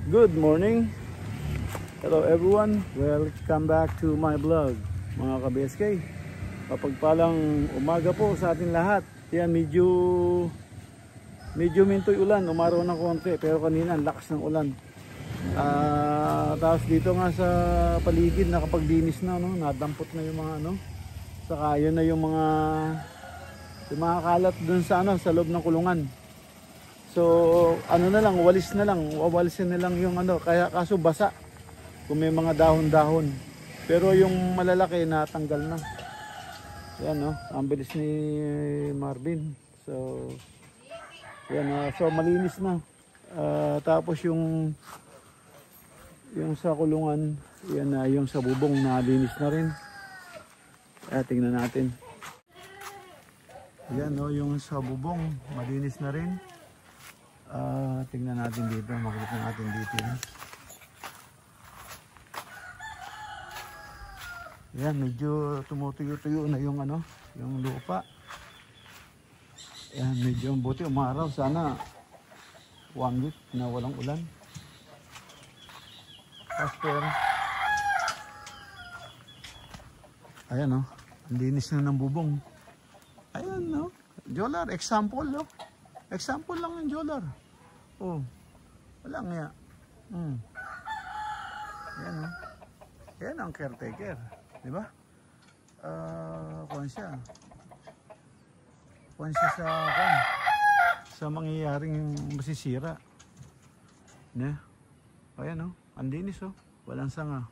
Good morning. Hello everyone. Welcome back to my vlog, mga ka-BSK. Mapagpalang umaga po sa atin lahat. Yan, medyo mintoy ulan, umaraw ng konti, pero kanina ang lakas ng ulan. Tapos dito nga sa paligid nakapaglinis na, no? Nadampot na yung mga saka yun na yung mga kalat dun sa sa loob ng kulungan. So na lang, walisin na lang yung kaya kaso basa kung may mga dahon-dahon, pero yung malalaki natanggal na. Yan, no? Ang bilis ni Marvin. So yan, so malinis na. Tapos yung sa kulungan, yan na, yung sa bubong nalinis na rin. Tingnan natin. Yan, no, yung sa bubong malinis na rin. Tingnan natin dito, makikita natin dito. Yan, medyo tumutuyo-tuyo na yung yung lupa. Yan, medyo buti umaraw, sana 1 week na walang ulan. Pastor. Ayan, no, ang linis na ng bubong. Ayan, no, Jolar, example, no. Example lang yung Jolar. Oh, wala nga. Yan, no. Yan ang caretaker, di ba? Kuwan siya sa mangyayaring masisira. Ne? Ayan, no. Ang linis, oh. Walang sanga.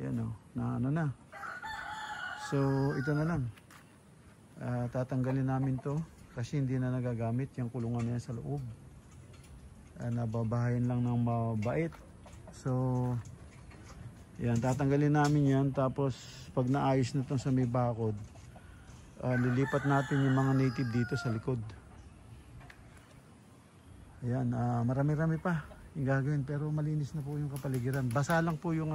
Yan, oh. Na. So, ito na lang. Tatanggalin namin to kasi hindi na nagagamit yung kulungan niya sa loob. Nababahayan lang ng mabait. So, yan, tatanggalin namin yan. Tapos, pag naayos na itong sa may bakod, lilipat natin yung mga native dito sa likod. Ayan, marami-rami pa yung gagawin, pero malinis na po yung kapaligiran. Basa lang po yung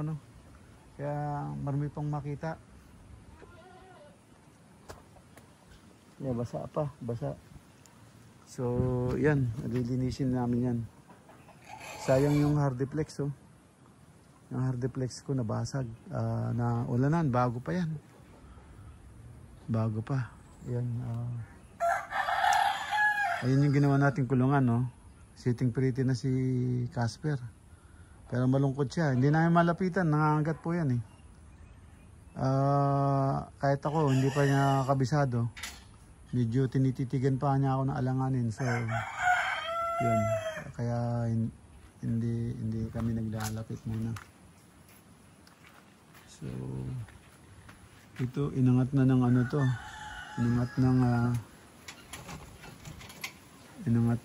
kaya marami pang makita. Yeah, basa pa, basa. So, yan, lilinisin namin yan. Sayang yung hardiplex, oh. Yung hardiplex ko nabasag, na ulanan, bago pa yan. Bago pa. Yan, ayun yung ginawa nating kulungan, no. Sitting pretty na si Casper. Pero malungkot siya, hindi namin malapitan, nangangagat po yan, eh. Kahit ako, hindi pa niya kabisado. Medyo tinititigan pa niya ako ng alanganin. So, yun. Kaya hindi kami naglalapit muna. So, ito, inangat na ng to. Inangat na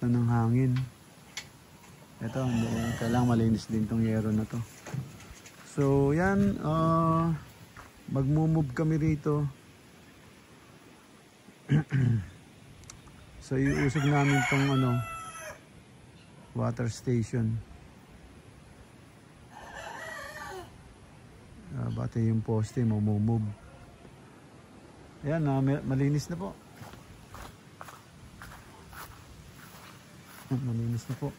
ng hangin. Ito, kailangan malinis din tong yero na to. So, yan. Magmumove kami rito. So iusog namin tong water station. Bate yung poste move. Ayan, malinis na po. Malinis na po.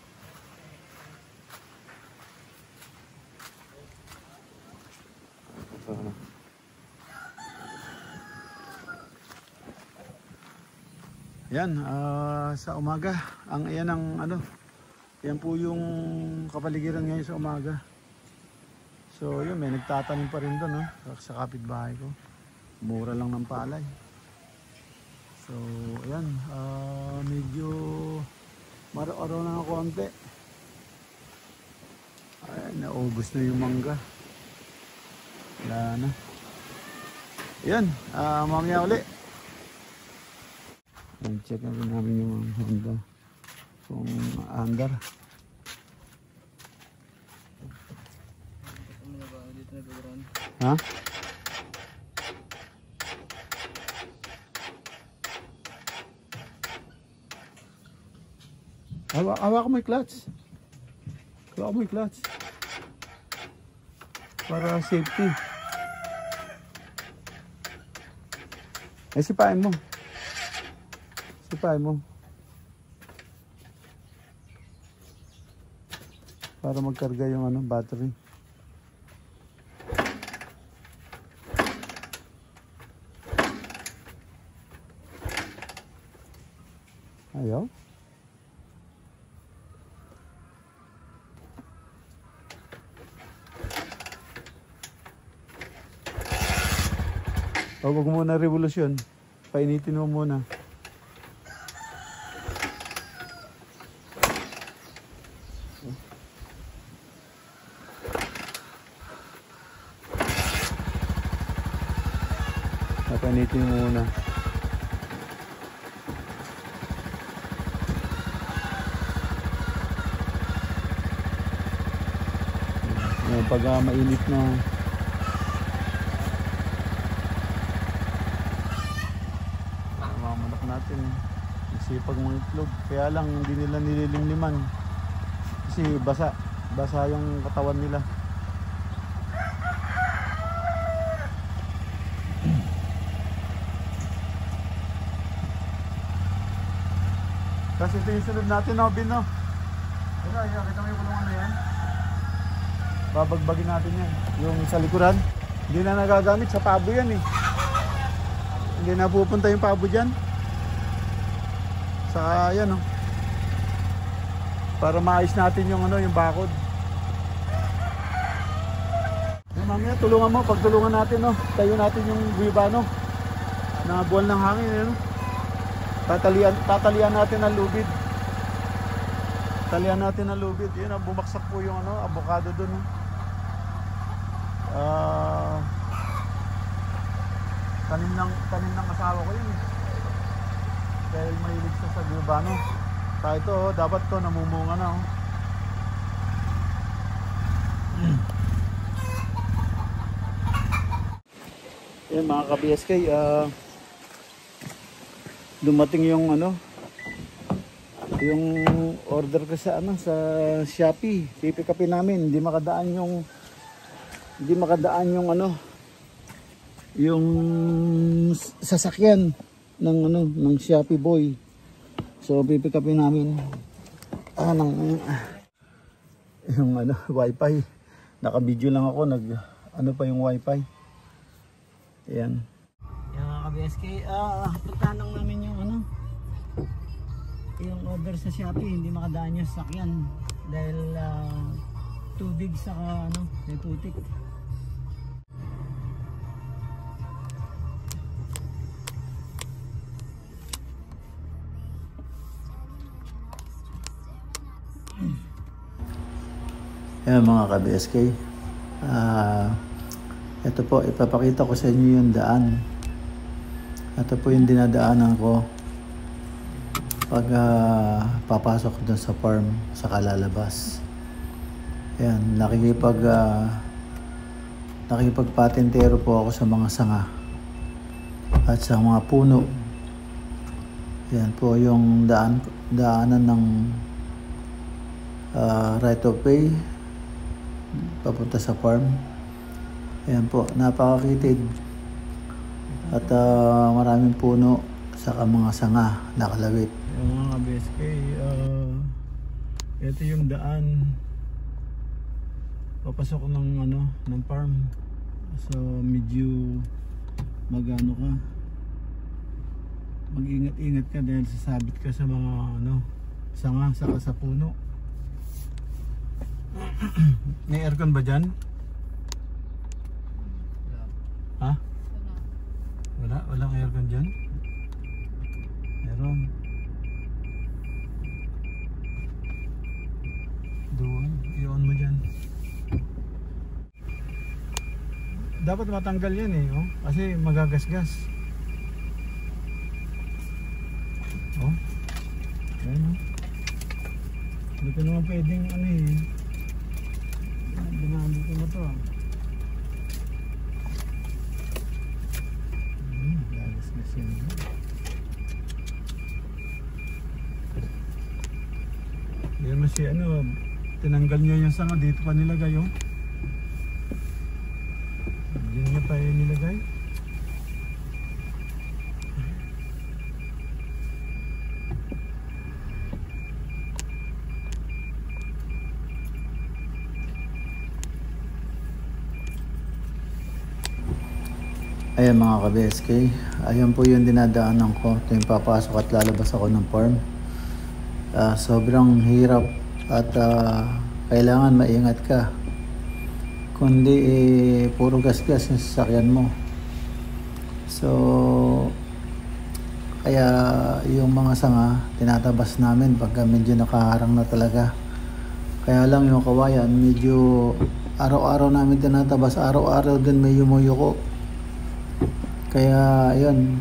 Yan, sa umaga. Yan ang ano, yan po yung kapaligiran ngayon sa umaga. So yun, may nagtatanim pa rin doon, sa kapitbahay ko. Mura lang ng palay. So ayan, medyo maraw-araw na ng konti. Ayan, naubos na yung mangga. Wala na. Ayan, mamaya uli. Check na rin namin yung Honda. Kung andar. Ha? Hawak mo yung clutch. Hawak mo yung clutch. Para safety. Sipain mo. Sipain mo. Para magkarga yung battery. Ayaw. Huwag muna revolusyon. Painitin mo muna. Painitin mo muna. Pag mainit na mamanok natin, masipag mga itlog, kaya lang hindi nila nililimliman kasi basa yung katawan nila. Kasi ito yung sunod natin, Bin, no? Kita mo yung kulungan na yan. Babagbagin natin yan. Yung sa likuran, hindi na nagagamit sa pabo yan eh. Hindi na pupunta yung pabo dyan. Saka yan para maayos natin yung yung bakod. Mamaya tulungan mo, pagtulungan natin tayo natin yung guibano na buwan ng hangin tatalian natin ang lubid. Talian natin ang lubid. Yun, bumaksak po yung avocado dun. Tanim ng asawa ko yun. Dahil mahilig siya sa guibano. Kaya ito, dapat to namumunga na. Yan mga ka-BSK, dumating yung yung order ko sa Shopee. Pipick upin namin, hindi makadaan yung sasakyan ng Shopee boy. So pipick upin namin yung wifi. Naka-video lang ako, pa yung wifi. Ayan. Yung mga ka-BSK, puntahan lang namin yung order sa Shopee, hindi makadaan yung sasakyan dahil tubig saka may putik. Ayan mga ka-BSK, ito po, ipapakita ko sa inyo yung daan. Ito po yung dinadaanan ko pag papasok doon sa farm sa kalalabas. Ayan, nakikipagpatintero po ako sa mga sanga at sa mga puno. Ayan po yung daanan ng right of way papunta sa farm. Ayan po, napakakitid at maraming puno saka mga sanga nakalawit. Yung mga BSK, ito yung daan papasok ng farm. So medyo mag-ingat-ingat ka dahil sasabit ka sa mga ano, sanga saka sa puno. May aircon ba dyan? Ha? Wala? Walang aircon dyan? Meron. Doon, i-on mo dyan. Dapat matanggal yan eh, oh, kasi magagasgas. Oh. Ayan, oh. Hindi ko naman pwedeng ano eh. Binali ko na to ah. Gagasgas yan. Hindi naman si ano, tinanggal niya yung sanga, dito pa nilagay oh. Diyan niya pa yung nilagay. Ayan mga ka-BSK, ayan po yung dinadaanan ko tuwing papasok at lalabas ako ng farm. Sobrang hirap at kailangan maingat ka. Kundi puro gasgas yung sasakyan mo. So kaya yung mga sanga tinatabas namin pagka medyo nakaharang na talaga. Kaya lang yung kawayan medyo araw-araw namin tinatabas, araw-araw din may yumuyuko. Kaya ayun,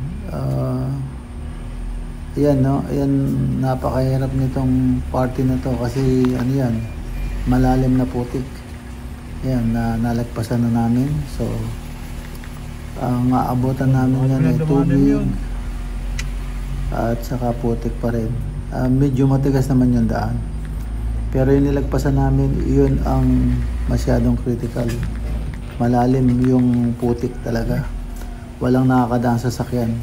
ayan no, ayan, napakahirap nitong party na to kasi ano yan, malalim na putik. Ayan, nalagpasan na namin. So ang aabutan namin yan ay tubig at saka putik pa rin. Medyo matigas naman yung daan, pero yung nilagpasan namin, yun ang masyadong critical. Malalim yung putik talaga, walang nakakadaan sa sasakyan.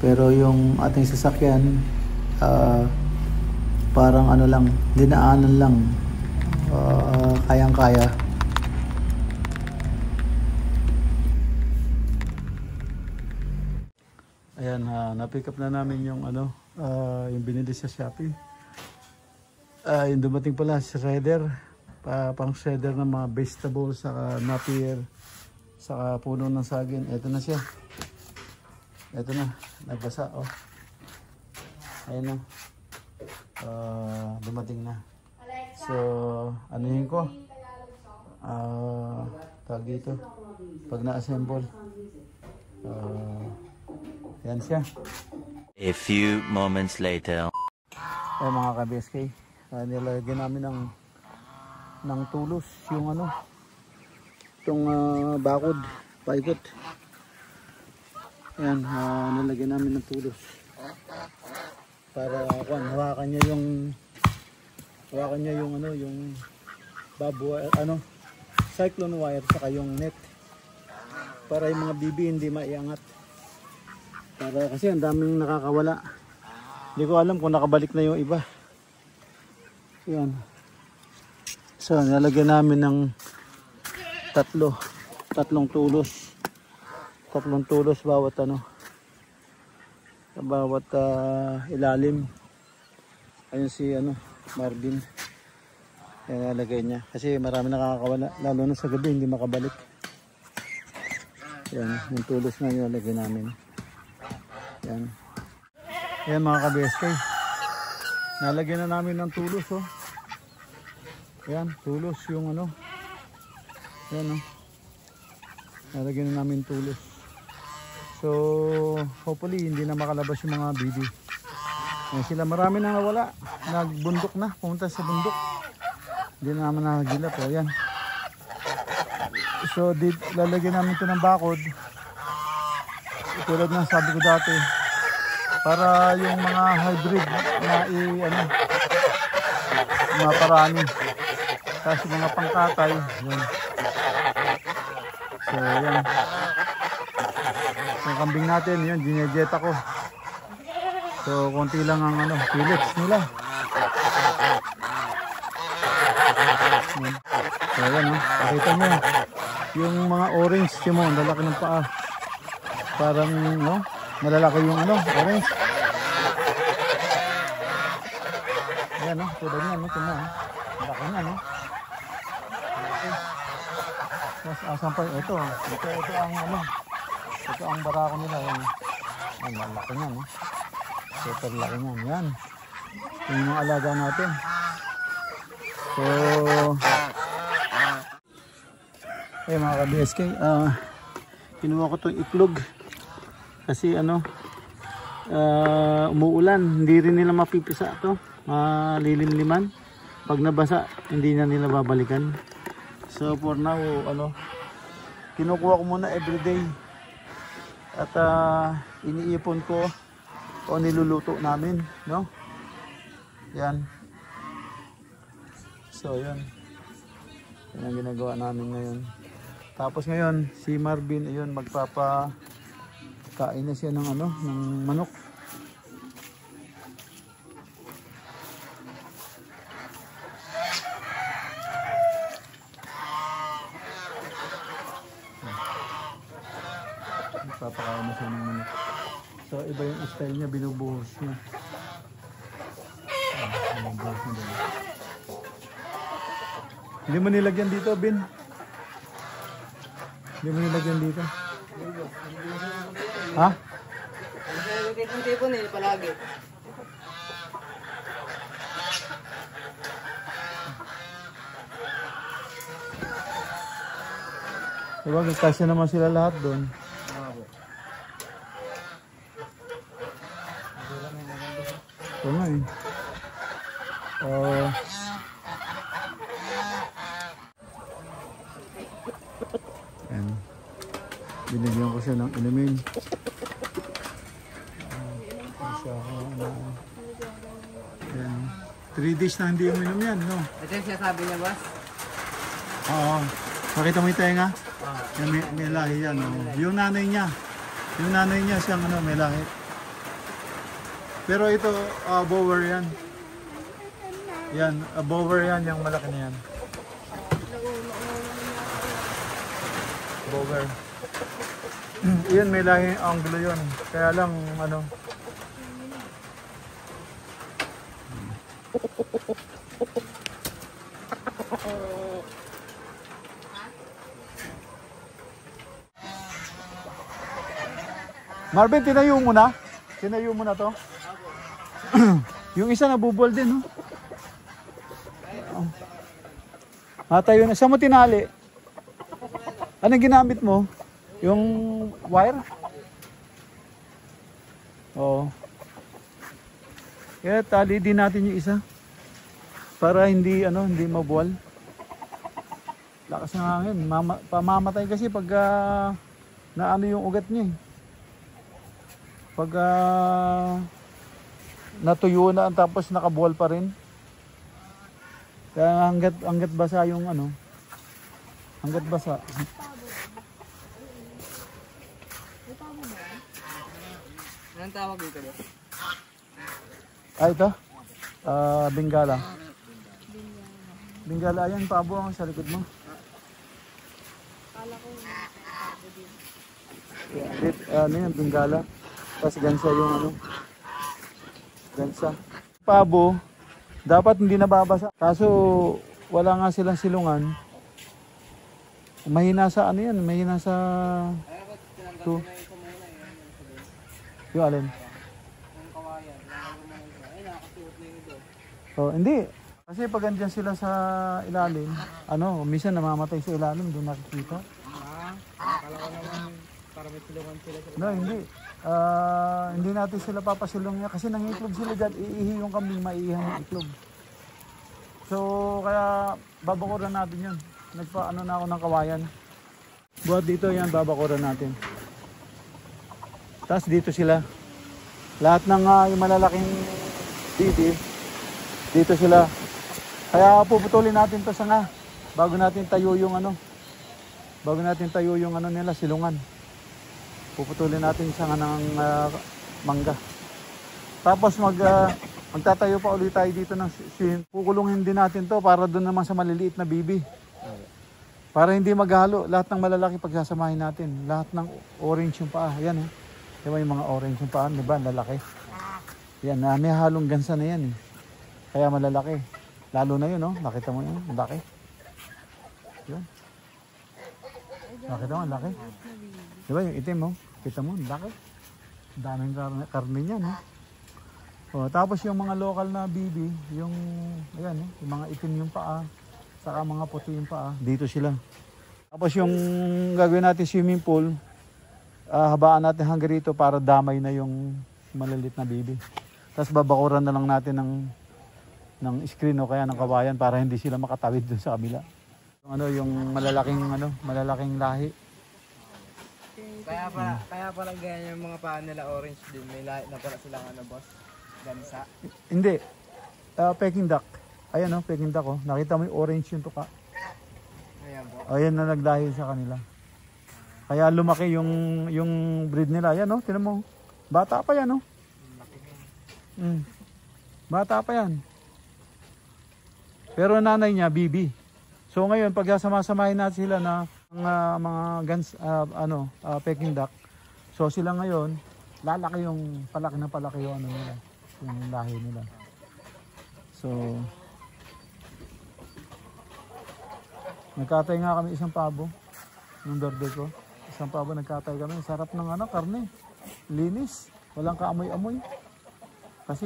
Pero yung ating sasakyan, parang ano lang, dinaanan lang, kayang-kaya. Ayan, na-pick up na namin yung ano, yung binili sa Shopee. Yung dumating pala, shredder, pang shredder ng mga vegetables, saka napier, saka puno ng saging. Ito na siya. Ito na, nagbasa oh. Ayan na. Dumating na. So, anuhin ko. Tawag dito. Pag na-assemble. Ayan siya. A few moments later. Ayan mga ka-BSK. Nilagyan namin ng tulos yung ano. Itong bakod, paikot. Ayan, nilagyan namin ng tulos para hawakan niya yung ano, yung cyclone wire saka yung net, para yung mga bibi hindi maiangat, para kasi ang daming nakakawala. Hindi ko alam kung nakabalik na yung iba. Ayan, so nilagyan namin ng tatlong tulos bawat ano, bawat ilalim. Ayun si ano, Marvin, yan nalagay niya kasi marami nakakawala, lalo na sa gabi hindi makabalik. Yan yung tulos na nilagay namin. Yan mga ka-BSK, nalagyan na namin ng tulos oh. Yan tulos yung ano, yan oh, nalagyan na namin tulos. So hopefully hindi na makalabas yung mga bibi. Ayan sila, marami na nawala, nagbundok na, pumunta sa bundok, hindi na naman nakagilap oh. Yan, so lalagyan namin ito ng bakod tulad ng sabi ko dati, para yung mga hybrid na maparami, kasi mga pangkatay yan. So yan, yung kambing natin yun, ginejeta ko. So konti lang ang ano, pellets nila. So yan oh, pakita nyo yung mga orange mo, lalaki ng paa, parang no, malalaki yung ano, orange. Ayan, no? Tulad niya, no? Tingnan, no? Laki niya, no? Okay. Tapos, asan pa? Ito ang, ano? Ito ang barako nila, yan. Ang laki niya, no? Super laki niya, yan. Yung mga alaga natin. So, mga ka-BSK, kinuha ko itong iklog. Kasi ano, umuulan, hindi rin nila mapipisa ito, malilimliman. Pag nabasa, hindi na nila babalikan. So for now, ano, kinukuha ko muna everyday. At iniipon ko o niluluto namin, no? Yan. So yan. Yan ang ginagawa namin ngayon. Tapos ngayon, si Marvin, ayun, magpapakain na siya ng ano, ng manok. Magpapakain na siya ng manok. So iba yung style niya, binubuhos niya. Binubuhos niya din. Hindi mo nilagyan dito, Bin? Hindi mo nilagyan dito? Ha? Yung tipon eh, palagi. Diba, kasi naman sila lahat doon. Ito nga eh. Ayan. Binigyan ko siya ng inumin. Ayan. 3 days na hindi uminom yan, no? Ito yung sinasabi niya, boss? Oo. Pakita mo yung tenga? Yan, may lahi yan. Oh. Yung nanay niya siyang ano, may lahi. Pero ito, bower yan. Yan, bower yan, yung malaki na yan. Bower. Yan, may lahi anglo yun. Kaya lang, ano. Marvin, tinayo mo na? Tinayo mo na to? Yung isa nabubol din, no? Tayo na. Saan mo tinali? Anong ginamit mo? Yung wire? Oo. Kaya tali din natin yung isa. Para hindi, ano, hindi mabuwal. Lakas ng hangin. Pamamatay kasi pag naano yung ugat niya eh. Pag natuyo na tapos nakabuwal pa rin. Kaya hanggat basa yung ano. Hanggat basa. Anong tawag dito, boss? Ito? Bengala. Bengala, ayan, pabo ang sa likod mo. Ano yan, Bengala. Tapos gansa yung ano. Gansa. Pabo, dapat hindi nababasa. Kaso wala nga silang silungan. Mahina sa ano yan, mahina sa... Ito. Yung alin? Oh, hindi. Kasi pag andyan sila sa ilalim, ano, minsan namamatay sa ilalim, doon nakikita. Akala ko naman para may tulungan sila sa... No, hindi. Hindi natin sila papasilong niya kasi nangiklog sila dyan, iihi yung kambing, maiihan yung iklog. So, kaya babakuran natin yun. Nagpa-ano na ako ng kawayan. Buhat dito yan, babakuran natin. Tapos dito sila. Lahat ng yung malalaking bibi, dito sila. Kaya puputulin natin to sanga bago natin tayo yung ano. Bago natin tayo yung ano nila, silungan. Puputulin natin sanga ng mangga. Tapos magtatayo pa ulit tayo dito ng kukulungin din natin to para doon naman sa maliliit na bibi. Para hindi maghalo, lahat ng malalaki pagsasamahin natin. Lahat ng orange yung paa. Yan eh. Diba yung mga orange yung paa, diba? Lalaki. Yan, may halong gansa na yan eh. Kaya malalaki. Lalo na yun, no? Nakita mo yun, ang laki. Yun. Nakita mo, ang laki. Diba yung itim, mo? Kita mo, ang laki. Ang daming karne niya, no? O, tapos yung mga local na bibi, yung, ayan, yung mga itim yung paa, saka mga puti yung paa, dito sila. Tapos yung gagawin natin swimming pool, habaan natin hanggang rito para damay na yung malalit na bibi. Tapos babakuran na lang natin ng screen o kaya ng kawayan para hindi sila makatawid dun sa kabila. Yung malalaking lahi. Kaya pala ganyan yung mga paa nila orange din. May lahat na pala silang boss. Gansa. Hindi. Peking duck. Ayan Peking duck Nakita mo yung orange yung tuka. Ayan po. Ayan na naglahi sa kanila. Kaya lumaki yung breed nila. Ayan tinan mo. Bata pa yan Bata pa yan. Pero nanay niya, bibi. So ngayon, pag sama-samahin natin sila na mga Peking duck. So sila ngayon, lalaki yung palaki yung nila. Yung lahi nila. So, nagkatay nga kami isang pabo. Yung birthday ko. Isang pabo nagkatay kami. Sarap ng karne. Linis. Walang kaamoy-amoy. Kasi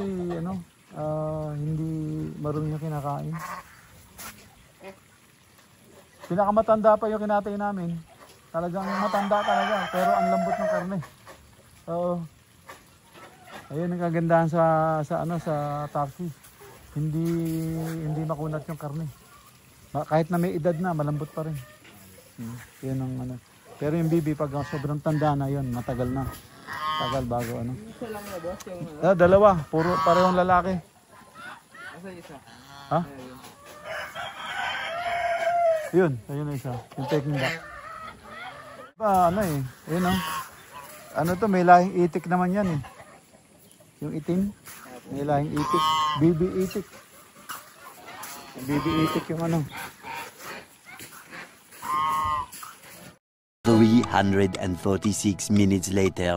hindi marunong yung kinakain. Pinakamatanda pa yung kinatay namin. Talagang matanda talaga. Pero ang lambot ng karne. Oo. Ayun ang kagandahan sa taxi. Hindi makunat yung karne. Kahit na may edad na, malambot pa rin. Yun ang Pero yung bibi pag sobrang tanda na yun, matagal na. Tagal bago Isa lang na boss yung dalawa, parehong lalaki. Asa isa? Ha? Yun na isa. Yung Peking duck. Yun to, may lahing itik naman yan Yung itim, may lahing itik. Bibi itik. Bibi itik yung 346 minutes later.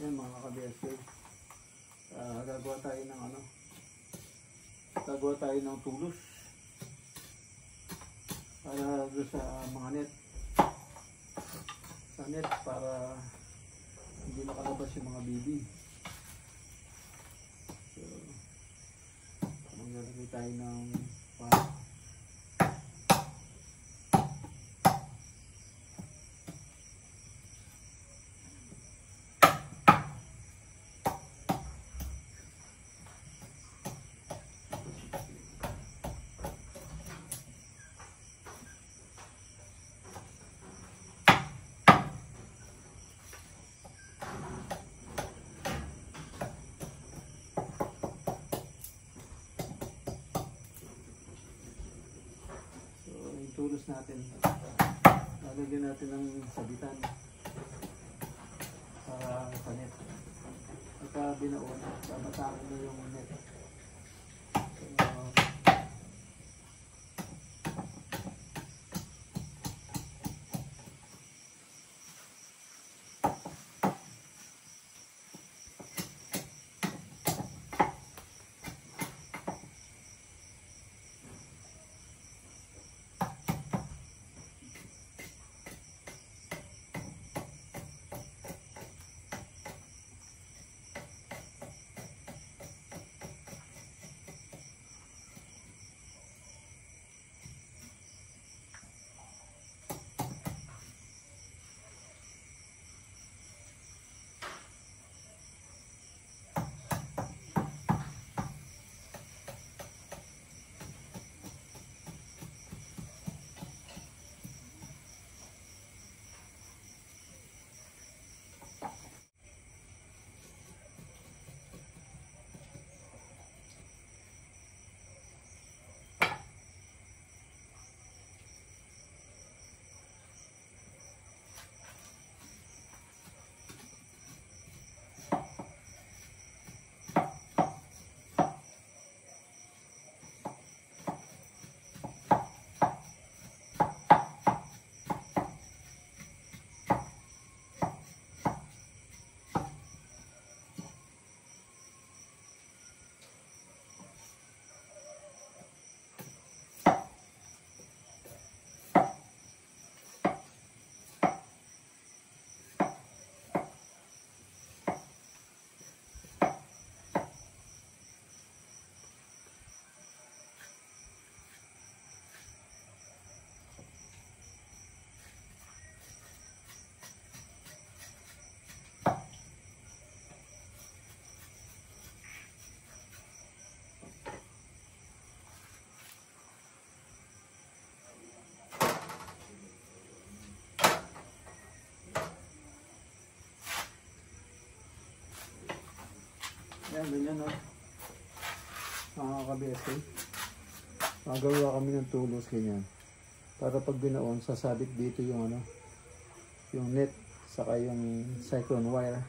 Yan mga ka-BSK. Gagawa tayo ng tulos. Para doon sa mga net. Sa net para hindi makalabas yung mga bibi. So, maglalagay tayo ng tulos natin. Lalagyan natin ng sabitan para sa net. Pagka binaon, babatakin na yung net. Yan, ganyan no. Mga ka-BSK. Magagawa kami ng tulos ganyan. Para pag binaon, sasabit dito yung ano, yung net, saka yung cyclone wire.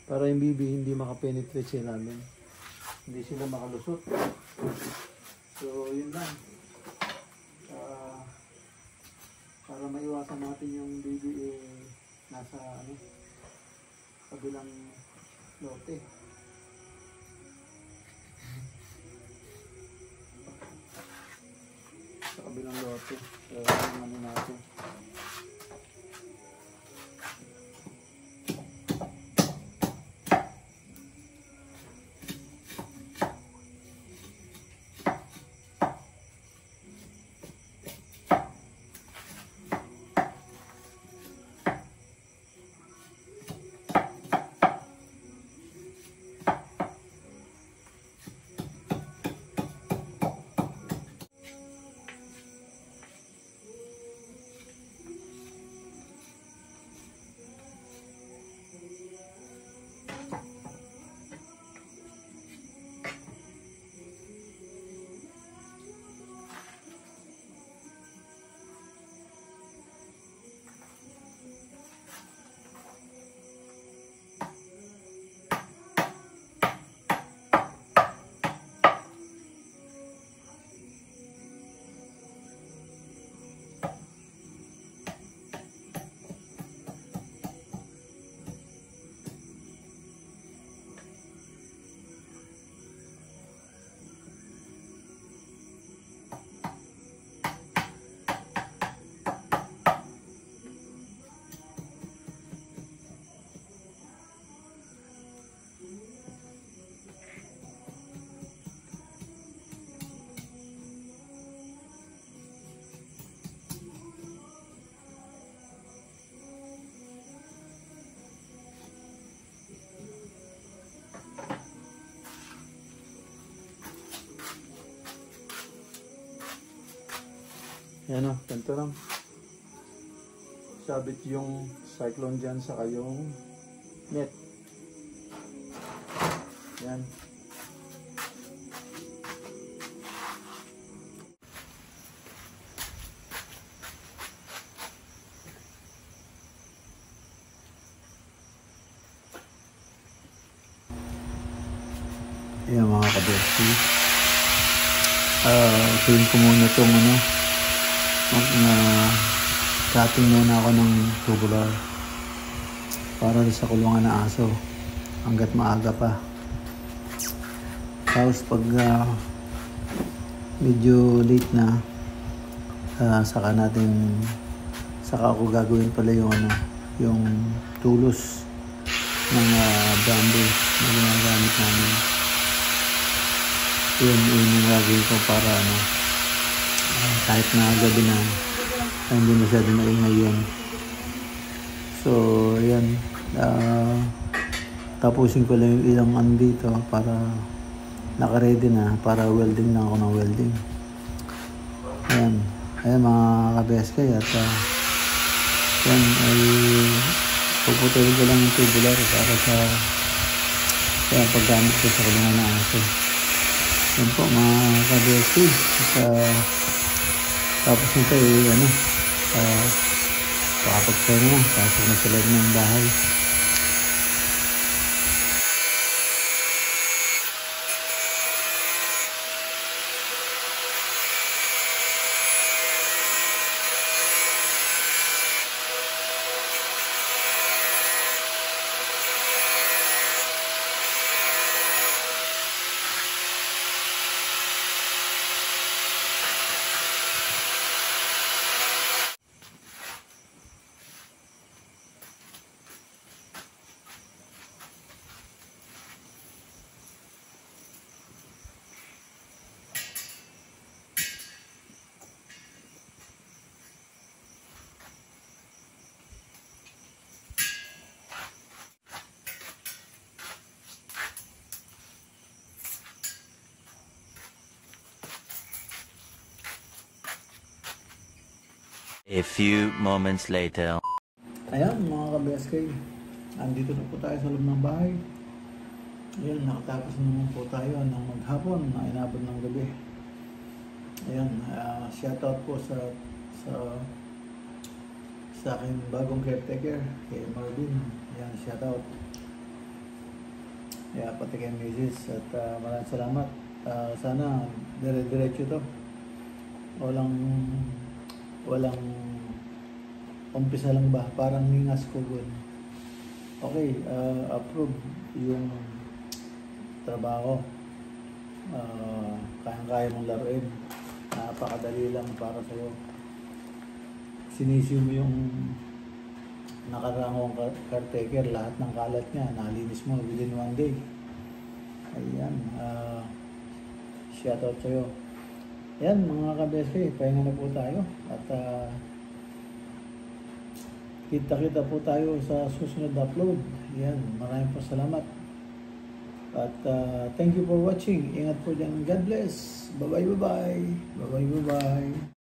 Para yung BB hindi makapenetrate sa ilalim. Hindi sila makalusot. So, yun lang. Para maiwasan natin yung BB nasa ano, kabilang lote. Sa kabilang lote. So, yung ano natin. Yan o, ganito lang. Sabit yung cyclone dyan saka yung net. Yan. Ayan mga kabesti. Clean ko muna itong ano. Cutting muna ako ng tubular para sa kulungan na aso hanggat maaga pa. Tapos pag medyo late na, saka ako gagawin pala yung ano, yung tulos ng bamboo na ginagamit namin. Yun yung gagawin ko para ano, kahit na gabi na hindi masyado maingay yun. So yan, tapusin ko lang yung ilang ano dito para naka-ready na, para welding na ako ng welding. Ayan mga ka-BSK, at yan ay puputulin ko lang yung tubular para sa paggamit ko sa kulungan na aso. Yan po mga ka-BSK. Tapos nito ano, pakapagpahinga na, pasok na sa loob ng bahay. A few moments later. Ayan mga ka-BSK, andito na po tayo sa loob ng bahay. Ayan, nakatapos naman po tayo ng maghapon na inabot ng gabi. Ayan, shoutout po sa aking bagong caretaker, kay Marvin. Ayan, shoutout. Ayan, pati kay Mrs. At maraming salamat. Sana dire-diretso to. Walang umpisa lang ba? Parang ningas ko gun. Okay, approve yung trabaho. Kayang-kaya mong laruin. Napakadali lang para sa'yo. Sinisi mo yung nakarangong caretaker, lahat ng kalat niya, nalinis mo within 1 day. Ayan, shoutout sa'yo. Ayan mga kabeske, pahinga na po tayo. At kita-kita po tayo sa susunod na upload. Ayan, maraming po salamat. At thank you for watching. Ingat po dyan. God bless. Bye-bye, bye-bye. Bye-bye, bye-bye.